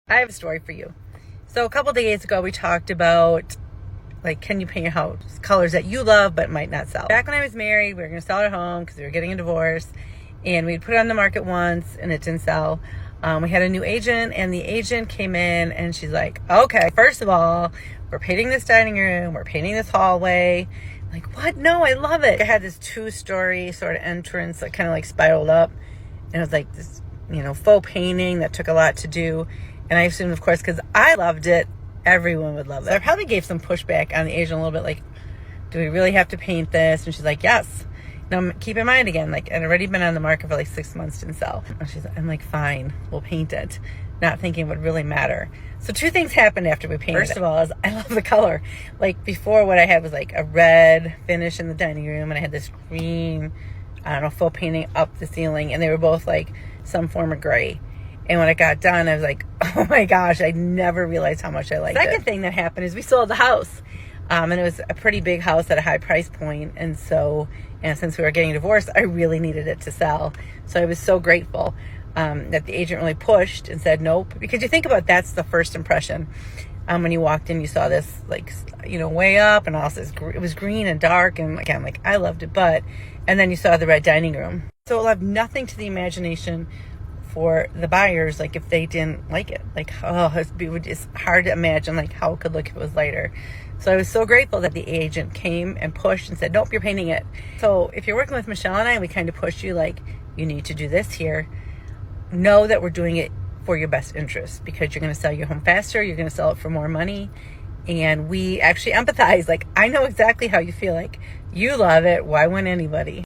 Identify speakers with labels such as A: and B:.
A: I have a story for you. So a couple days ago, we talked about, like, can you paint your house colors that you love but might not sell? Back when I was married, we were going to sell our home because we were getting a divorce, and we'd put it on the market once and it didn't sell. We had a new agent, and the agent came in and she's like, okay, first of all, we're painting this dining room, we're painting this hallway. I'm like, what? No, I love it. I had this 2-story sort of entrance that kind of like spiraled up, and it was like this, faux painting that took a lot to do. And I assumed, of course, because I loved it, everyone would love it. So I probably gave some pushback on the agent a little bit, like, do we really have to paint this? And she's like, yes. Now, keep in mind again, like, I'd already been on the market for like 6 months, didn't sell. I'm like, fine, we'll paint it. Not thinking it would really matter. So 2 things happened after we painted. First of all, is I love the color. Like, before, what I had was like a red finish in the dining room, and I had this green, faux painting up the ceiling, and they were both like some form of gray. And when I got done, I was like, oh my gosh, I never realized how much I liked it. Second thing that happened is we sold the house. And it was a pretty big house at a high price point. And since we were getting divorced, I really needed it to sell. So I was so grateful that the agent really pushed and said nope. Because you think about that's the first impression. When you walked in, you saw this, like, way up, and also it was green and dark. And again, like, I loved it. And then you saw the red dining room. So it'll have nothing to the imagination for the buyers, like, if they didn't like it. Like, it's hard to imagine, like, how it could look if it was lighter. So I was so grateful that the agent came and pushed and said, nope, you're painting it. So if you're working with Michelle and I, we kind of push you, like, you need to do this here. Know that we're doing it for your best interest, because you're going to sell your home faster. You're going to sell it for more money. And we actually empathize. Like, I know exactly how you feel. Like, you love it. Why wouldn't anybody?